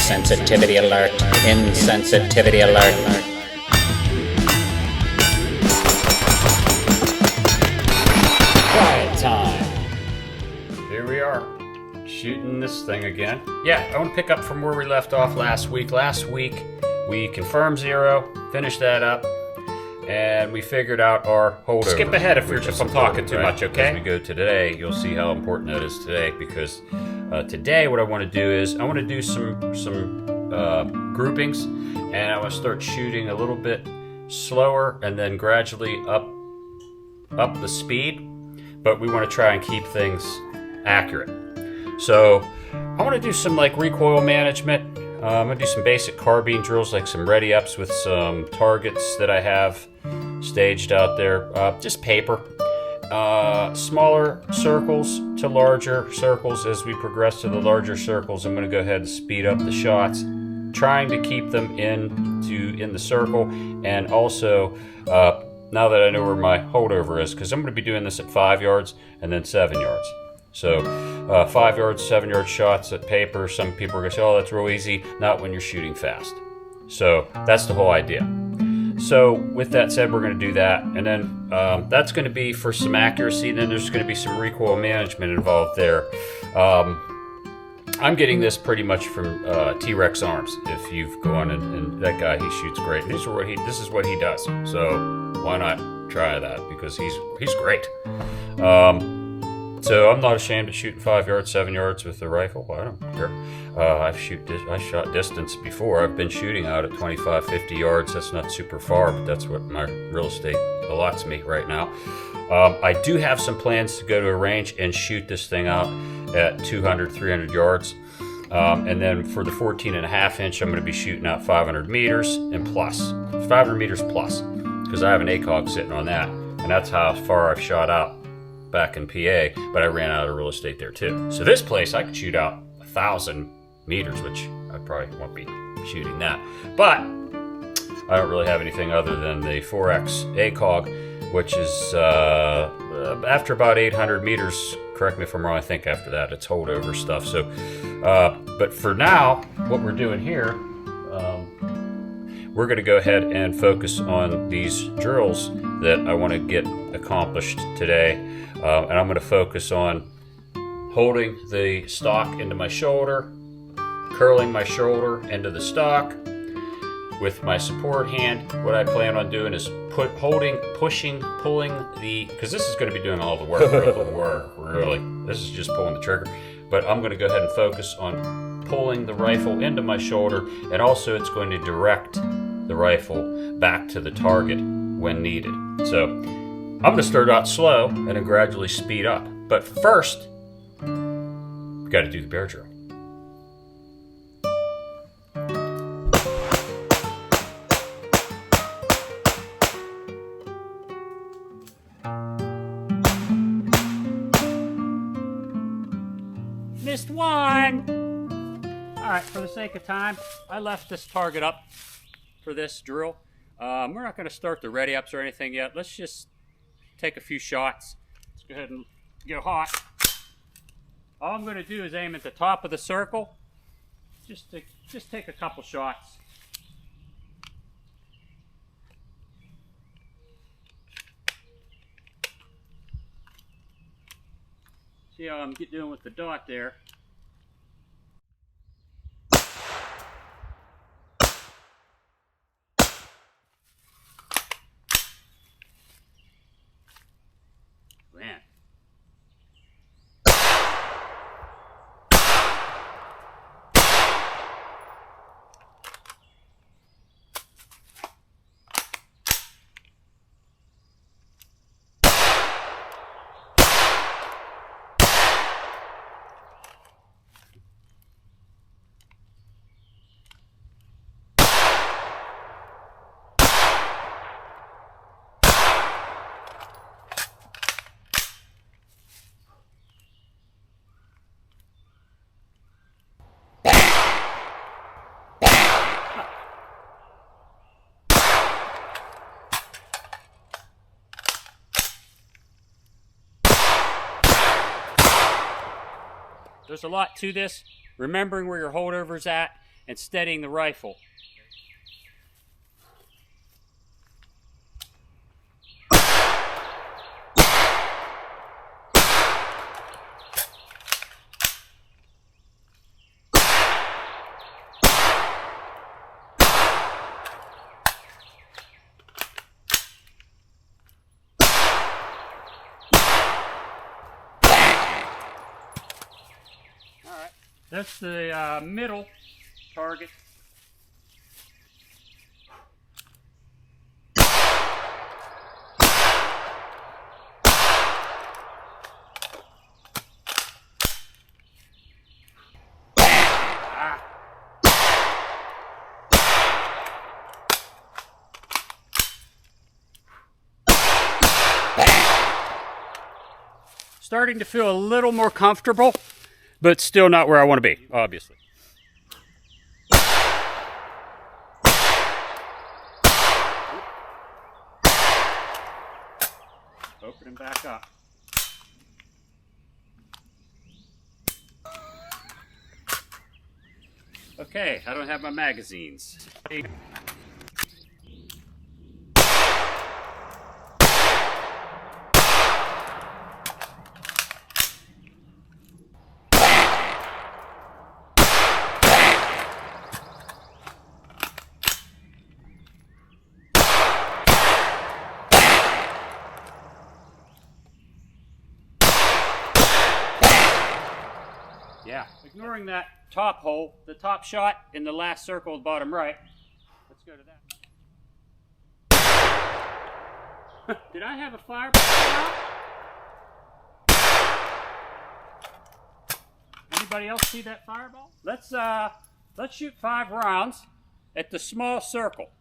Insensitivity alert. Insensitivity alert. Quiet time. Here we are, shooting this thing again. Yeah, I want to pick up from where we left off last week. Last week, we confirmed 0, finished that up, and we figured out our holdover. Skip ahead if I'm talking too much, okay? As we go today, you'll see how important that is today, because today what I want to do is I want to do some groupings, and I want to start shooting a little bit slower and then gradually up the speed, but we want to try and keep things accurate. So I want to do some like recoil management. I'm going to do some basic carbine drills, like some ready ups with some targets that I have staged out there. Just paper. Smaller circles to larger circles. As we progress to the larger circles, I'm going to go ahead and speed up the shots, trying to keep them in the circle, and also now that I know where my holdover is, because I'm going to be doing this at 5 yards and then 7 yards. So 5 yards, 7 yard shots at paper. Some people are going to say, oh, that's real easy. Not when you're shooting fast. So that's the whole idea. So with that said, we're going to do that. And then that's going to be for some accuracy. Then there's going to be some recoil management involved there. I'm getting this pretty much from T-Rex Arms. If you've gone and that guy, he shoots great. This is what he does. So why not try that? Because he's great. So I'm not ashamed of shooting 5 yards, 7 yards with the rifle. I don't care. I shot distance before. I've been shooting out at 25, 50 yards. That's not super far, but that's what my real estate allots me right now. I do have some plans to go to a range and shoot this thing out at 200, 300 yards. And then for the 14.5 inch, I'm going to be shooting out 500 meters and plus. 500 meters plus, because I have an ACOG sitting on that. And that's how far I've shot out back in PA, but I ran out of real estate there too. So this place, I could shoot out 1,000 meters, which I probably won't be shooting that. But I don't really have anything other than the 4X ACOG, which is after about 800 meters, correct me if I'm wrong, I think after that it's holdover stuff. So, but for now, what we're doing here, we're going to go ahead and focus on these drills that I want to get accomplished today. And I'm going to focus on holding the stock into my shoulder, curling my shoulder into the stock with my support hand. What I plan on doing is pulling the, because this is going to be doing all the work, really. This is just pulling the trigger. But I'm going to go ahead and focus on pulling the rifle into my shoulder, and also it's going to direct the rifle back to the target when needed. So I'm going to start out slow and then gradually speed up. But first, we've got to do the bear drill. Missed one! Alright, for the sake of time, I left this target up for this drill. We're not going to start the ready ups or anything yet. Let's just take a few shots. Let's go ahead and go hot. All I'm going to do is aim at the top of the circle. Just take a couple shots. See how I'm doing with the dot there. Man. There's a lot to this. Remembering where your holdover's at, and steadying the rifle. That's the middle target. Starting to feel a little more comfortable, but still not where I want to be, obviously. Opening back up. Okay, I don't have my magazines. Yeah, ignoring that top hole, the top shot in the last circle, bottom right. Let's go to that. Did I have a fireball out? Anybody else see that fireball? Let's shoot 5 rounds at the small circle.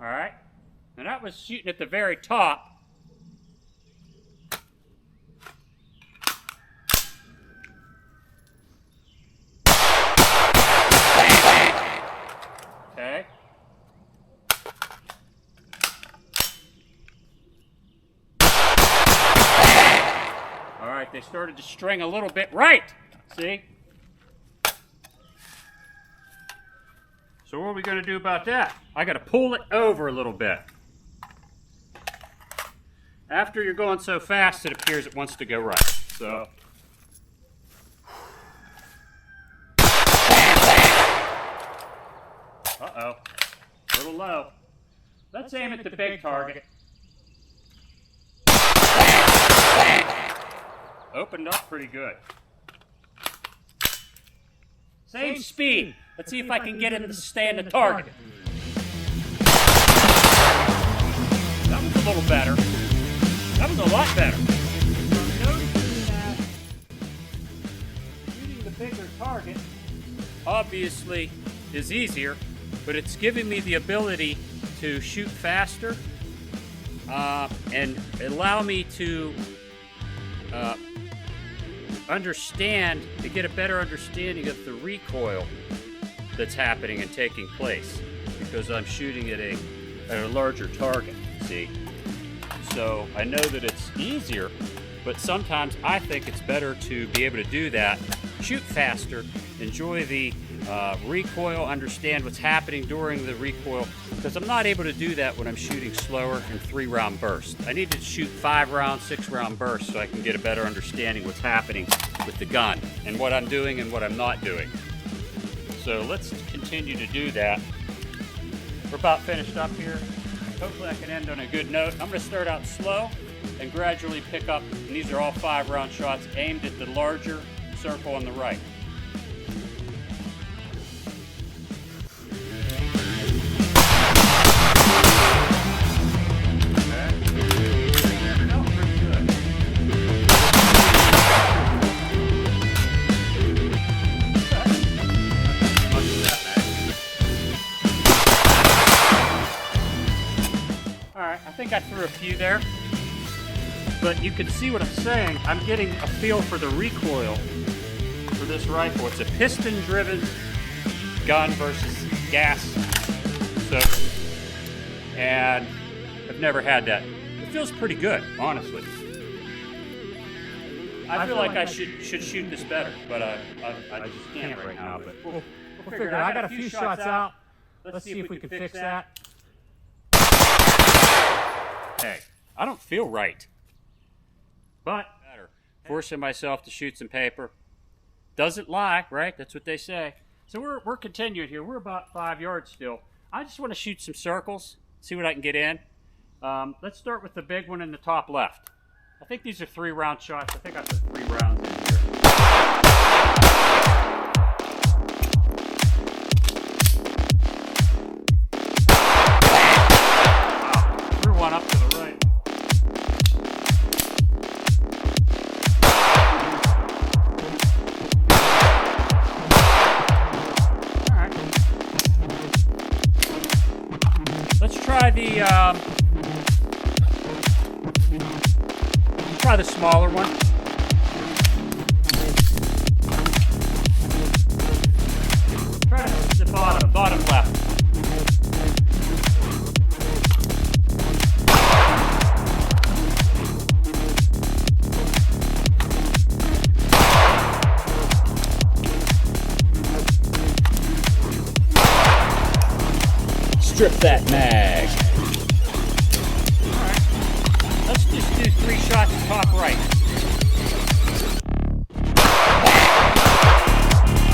All right. And that was shooting at the very top. Okay. All right, they started to string a little bit right. See? So what are we going to do about that? I got to pull it over a little bit. After you're going so fast, it appears it wants to go right. So, uh-oh, a little low. Let's aim at the big target. Opened up pretty good. Same speed. Let's see if I can get him to stay in the target. That was a little better. That was a lot better. Noticing that shooting the bigger target obviously is easier, but it's giving me the ability to shoot faster and allow me to get a better understanding of the recoil that's happening and taking place, because I'm shooting at a larger target, see? So I know that it's easier, but sometimes I think it's better to be able to do that, shoot faster, enjoy the recoil, understand what's happening during the recoil, because I'm not able to do that when I'm shooting slower in 3-round bursts. I need to shoot 5-round, 6-round bursts so I can get a better understanding what's happening with the gun and what I'm doing and what I'm not doing. So let's continue to do that. We're about finished up here. Hopefully I can end on a good note. I'm going to start out slow and gradually pick up, and these are all 5-round shots aimed at the larger circle on the right. I think I threw a few there, but you can see what I'm saying. I'm getting a feel for the recoil for this rifle. It's a piston-driven gun versus gas. So, and I've never had that. It feels pretty good, honestly. I feel like I should shoot this better, but I just can't right now. But we'll figure it out. I got a few shots out. Let's see if we can fix that. Hey, I don't feel right. But better. Forcing myself to shoot some paper doesn't lie, right? That's what they say. So we're continuing here. We're about 5 yards still. I just want to shoot some circles, see what I can get in. Let's start with the big one in the top left. I think these are 3-round shots. I think I put 3 rounds in here. Wow, threw one up to the right. Let's try the smaller one. Try the bottom left. Strip that mag. Alright. Let's just do 3 shots top right.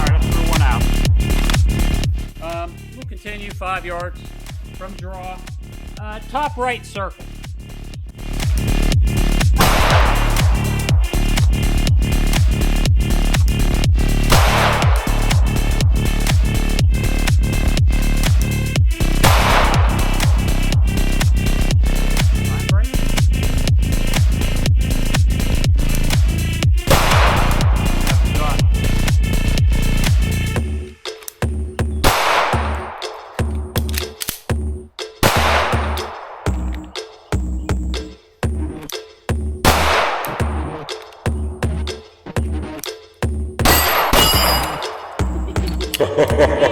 Alright, let's throw one out. We'll continue 5 yards from draw. Top right circle.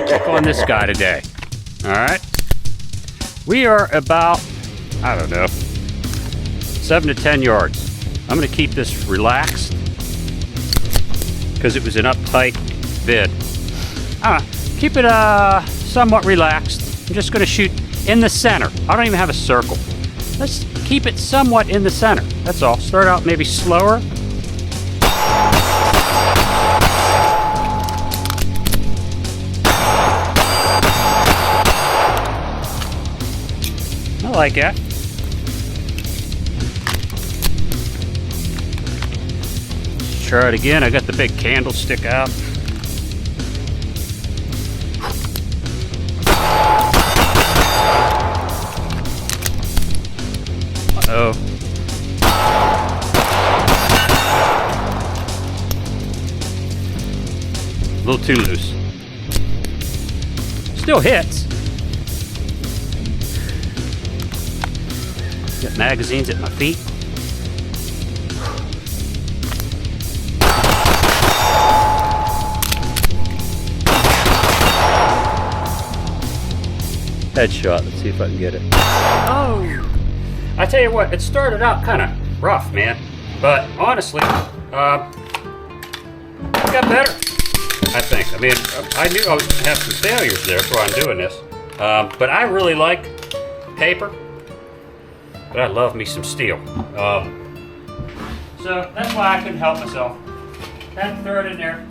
Check on this guy today. Alright. We are about, I don't know, 7 to 10 yards. I'm going to keep this relaxed because it was an uptight vid. Keep it somewhat relaxed. I'm just going to shoot in the center. I don't even have a circle. Let's keep it somewhat in the center. That's all. Start out maybe slower. I like that. Let's try it again. I got the big candlestick out. Uh-oh. A little too loose. Still hits. Got magazines at my feet. Headshot. Let's see if I can get it. Oh! I tell you what, it started out kind of rough, man. But honestly, it got better. I think. I mean, I knew I was going to have some failures there, that's why I'm doing this. But I really like paper. But I love me some steel. So that's why I couldn't help myself. Had to throw it in there.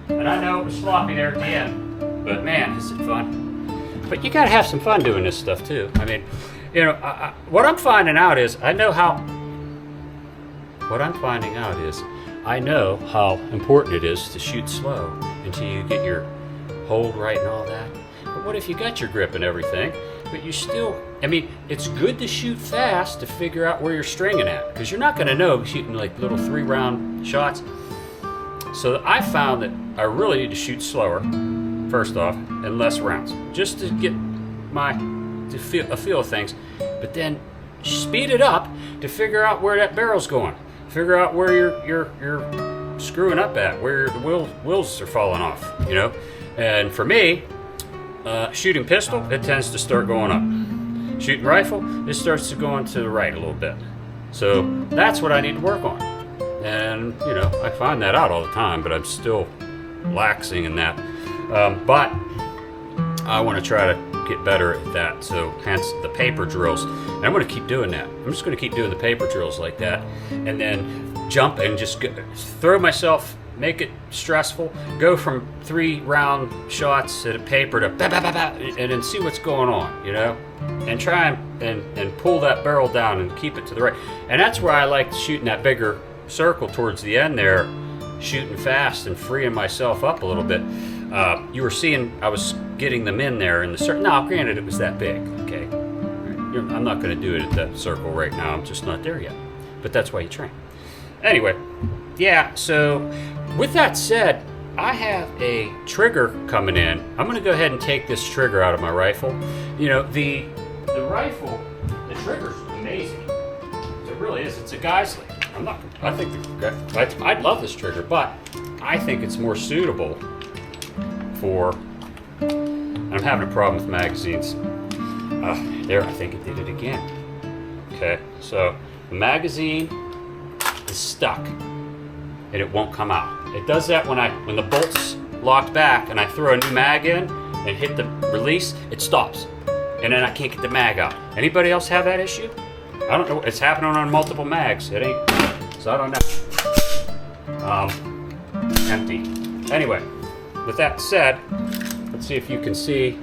And I know it was sloppy there at the end. But man, is it fun. But you gotta have some fun doing this stuff too. I mean, you know, what I'm finding out is, I know how important it is to shoot slow until you get your hold right and all that. But what if you got your grip and everything, but you still, I mean, it's good to shoot fast to figure out where you're stringing at, because you're not going to know shooting like little 3-round shots. So I found that I really need to shoot slower, first off, and less rounds, just to get a feel of things, but then speed it up to figure out where that barrel's going, figure out where you're screwing up at, where the wheels are falling off, you know. And for me, shooting pistol, it tends to start going up. Shooting rifle, it starts to go on to the right a little bit. So that's what I need to work on. And, you know, I find that out all the time, but I'm still laxing in that. But I want to try to get better at that, so hence the paper drills. And I'm going to keep doing that. I'm just going to keep doing the paper drills like that, and then jump and just throw myself, make it stressful, go from 3 round shots at a paper to bah, bah, bah, bah, and then see what's going on, you know, and try and pull that barrel down and keep it to the right. And that's where I like shooting that bigger circle towards the end there, shooting fast and freeing myself up a little bit. You were seeing I was getting them in there in the circle. Now, granted, it was that big, okay? I'm not going to do it at that circle right now. I'm just not there yet. But that's why you train. Anyway, yeah, so with that said, I have a trigger coming in. I'm going to go ahead and take this trigger out of my rifle. You know, the rifle, the trigger's amazing. It really is. It's a Geisley. I'd love this trigger, but I think it's more suitable for, I'm having a problem with magazines. There, I think it did it again. Okay, so the magazine is stuck and it won't come out. It does that when the bolt's locked back and I throw a new mag in and hit the release, it stops. And then I can't get the mag out. Anybody else have that issue? I don't know. It's happening on multiple mags. It ain't, so I don't know. Empty. Anyway, with that said, let's see if you can see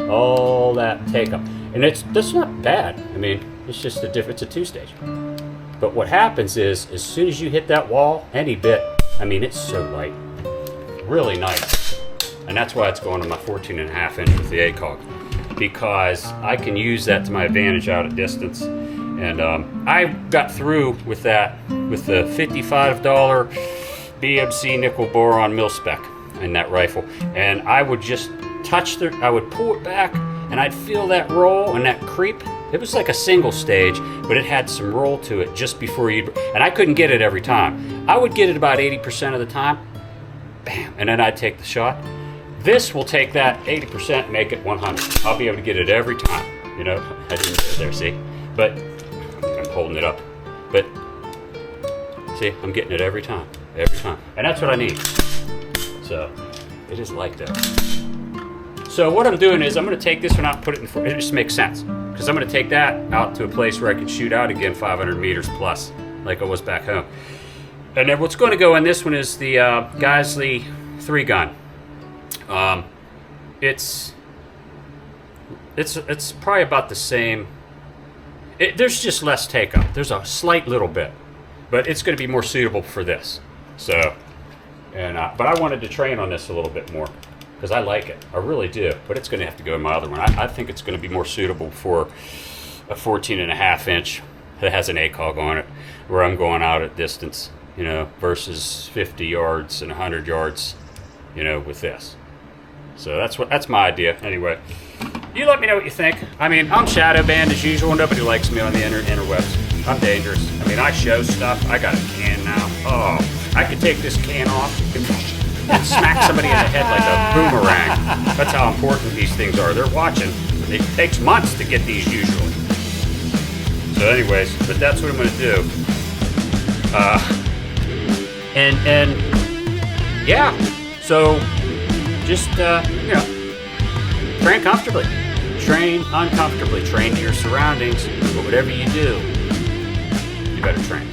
all that take up. And that's not bad. I mean, it's just it's a 2-stage. But what happens is, as soon as you hit that wall, any bit, I mean, it's so light. Really nice. And that's why it's going to my 14.5 inch with the ACOG, because I can use that to my advantage out at distance. And I got through with that with the $55 BMC nickel boron mil spec in that rifle. And I would just I would pull it back and I'd feel that roll and that creep. It was like a single stage, but it had some roll to it just before and I couldn't get it every time. I would get it about 80% of the time, bam, and then I'd take the shot. This will take that 80% and make it 100. I'll be able to get it every time, you know. I didn't get it there, see? But I'm holding it up. But see, I'm getting it every time. And that's what I need. So it is like that. So what I'm doing is I'm going to take this one out and put it in front. It just makes sense, because I'm going to take that out to a place where I can shoot out again 500 meters plus, like I was back home. And then what's going to go in this one is the Geisley 3-gun. It's probably about the same. There's just less take up. There's a slight little bit, but it's going to be more suitable for this. So, and but I wanted to train on this a little bit more, because I like it. I really do. But it's going to have to go in my other one. I think it's going to be more suitable for a 14.5 inch that has an ACOG on it, where I'm going out at distance, you know, versus 50 yards and 100 yards, you know, with this. So that's my idea. Anyway, you let me know what you think. I mean, I'm shadow banned as usual. Nobody likes me on the interwebs. I'm dangerous. I mean, I show stuff. I got a can now. Oh, I could take this can off and smack somebody in the head like a boomerang. That's how important these things are. They're watching. It takes months to get these usually. So anyways, but that's what I'm going to do. And yeah, so just, you know, train comfortably. Train uncomfortably. Train to your surroundings. But whatever you do, you better train.